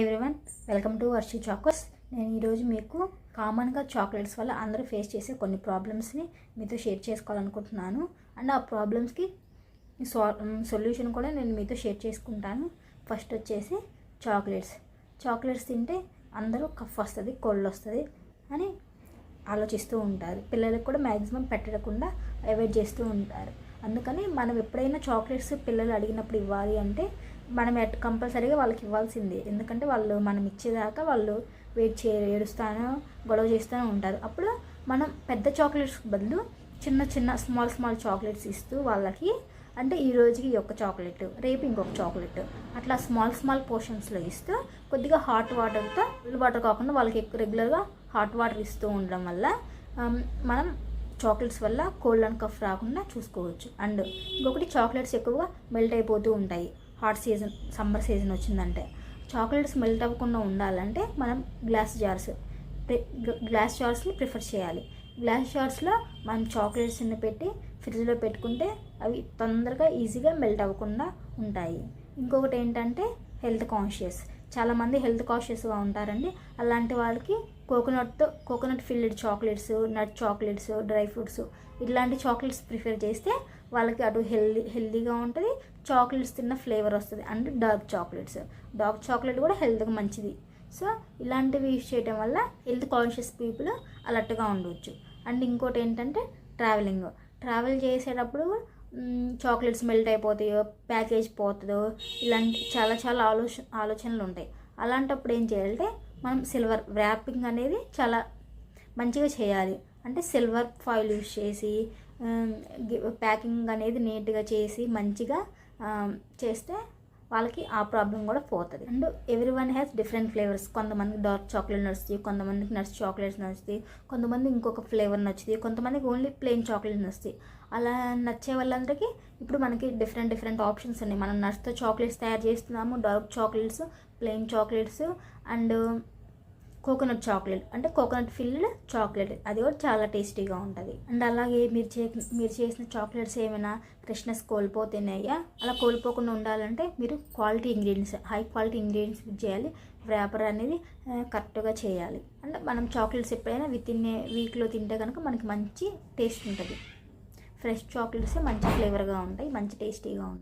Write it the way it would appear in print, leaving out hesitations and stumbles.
Everyone, welcome to Varshi Chocos. నేను ఈరోజు మీకు కామన్గా చాక్లెట్స్ వల్ల అందరూ ఫేస్ చేసే కొన్ని ప్రాబ్లమ్స్ని మీతో షేర్ చేసుకోవాలనుకుంటున్నాను. అండ్ ఆ ప్రాబ్లమ్స్కి సొల్యూషన్ కూడా నేను మీతో షేర్ చేసుకుంటాను. ఫస్ట్ వచ్చేసి చాక్లెట్స్ తింటే అందరూ కఫ్ వస్తుంది, కోల్డ్ వస్తుంది అని ఆలోచిస్తూ ఉంటారు. పిల్లలకు కూడా మ్యాక్సిమం పెట్టకుండా అవాయిడ్ చేస్తూ ఉంటారు. అందుకని మనం ఎప్పుడైనా చాక్లెట్స్ పిల్లలు అడిగినప్పుడు ఇవ్వాలి అంటే మనం కంపల్సరీగా వాళ్ళకి ఇవ్వాల్సిందే. ఎందుకంటే వాళ్ళు మనం ఇచ్చేదాకా వాళ్ళు ఏడుస్తానో గొడవ చేస్తూనే ఉంటారు. అప్పుడు మనం పెద్ద చాక్లెట్స్ బదులు చిన్న స్మాల్ చాక్లెట్స్ ఇస్తూ వాళ్ళకి, అంటే ఈ రోజుకి ఈ ఒక్క చాక్లెట్, రేపు ఇంకొక చాక్లెట్, అట్లా స్మాల్ పోర్షన్స్లో ఇస్తూ కొద్దిగా హాట్ వాటర్తో, కూల్ వాటర్ కాకుండా వాళ్ళకి రెగ్యులర్గా హాట్ వాటర్ ఇస్తూ ఉండడం వల్ల మనం చాక్లెట్స్ వల్ల కోల్డ్ అండ్ కఫ్ రాకుండా చూసుకోవచ్చు. అండ్ ఇంకొకటి, చాక్లెట్స్ ఎక్కువగా మెల్ట్ అయిపోతూ ఉంటాయి. హాట్ సీజన్, సమ్మర్ సీజన్ వచ్చిందంటే చాక్లెట్స్ మెల్ట్ అవ్వకుండా ఉండాలంటే మనం గ్లాస్ జార్స్ని ప్రిఫర్ చేయాలి. గ్లాస్ జార్స్లో మనం చాక్లెట్స్ని పెట్టి ఫ్రిడ్జ్లో పెట్టుకుంటే అవి తొందరగా ఈజీగా మెల్ట్ అవ్వకుండా ఉంటాయి. ఇంకొకటి ఏంటంటే చాలామంది హెల్త్ కాన్షియస్గా ఉంటారండి. అలాంటి వాళ్ళకి కోకోనట్ ఫిల్డ్ చాక్లెట్స్, నట్ చాక్లెట్స్, డ్రై ఫ్రూట్స్ ఇట్లాంటి చాక్లెట్స్ ప్రిఫర్ చేస్తే వాళ్ళకి అటు హెల్తీగా ఉంటుంది, చాక్లెట్స్ తిన్న ఫ్లేవర్ వస్తుంది. అండ్ డార్క్ చాక్లెట్ కూడా హెల్త్కి మంచిది. సో ఇలాంటివి యూజ్ చేయడం వల్ల హెల్త్ కాన్షియస్ పీపుల్ అలర్ట్గా ఉండవచ్చు. అండ్ ఇంకోటి ఏంటంటే, ట్రావెల్ చేసేటప్పుడు చాక్లెట్స్ మెల్ట్ అయిపోతాయో, ప్యాకేజ్ పోతుందో, ఇలాంటి చాలా ఆలోచనలు ఉంటాయి. అలాంటప్పుడు ఏం చేయాలంటే మనం సిల్వర్ ర్యాపింగ్ అనేది చాలా మంచిగా చేయాలి. అంటే సిల్వర్ ఫాయిల్ యూజ్ చేసి ప్యాకింగ్ అనేది నీట్గా చేసి మంచిగా చేస్తే వాళ్ళకి ఆ ప్రాబ్లం కూడా పోతుంది. And everyone has different flavours. కొంతమందికి డార్క్ చాక్లెట్ నచ్చుతుంది, కొంతమందికి నట్స్ చాక్లెట్స్ నచ్చుతాయి, కొంతమంది ఇంకొక ఫ్లేవర్ నచ్చుతుంది, కొంతమందికి ఓన్లీ ప్లెయిన్ చాక్లెట్ నచ్చుతాయి. అలా నచ్చే వాళ్ళందరికీ ఇప్పుడు మనకి డిఫరెంట్ ఆప్షన్స్ ఉన్నాయి. మనం నట్స్తో చాక్లెట్స్ తయారు చేస్తున్నాము, dark chocolates, plain chocolates, and coconut chocolate, అంటే కోకోనట్ ఫిల్డ్ చాక్లెట్, అది కూడా చాలా టేస్టీగా ఉంటుంది. అండ్ అలాగే మీరు చేసిన చాక్లెట్స్ ఏమైనా ఫ్రెష్నెస్ కోల్పోతున్నాయా? అలా కోల్పోకుండా ఉండాలంటే మీరు హై క్వాలిటీ ఇంగ్రీడియంట్స్ యూజ్ చేయాలి. వ్రాపర్ అనేది కరెక్ట్గా చేయాలి. అంటే మనం చాక్లెట్స్ ఎప్పుడైనా వితిన్ వీక్లో తింటే కనుక మనకి మంచి టేస్ట్ ఉంటుంది. ఫ్రెష్ చాక్లెట్స్ మంచి ఫ్లేవర్గా ఉంటాయి, మంచి టేస్టీగా ఉంటాయి.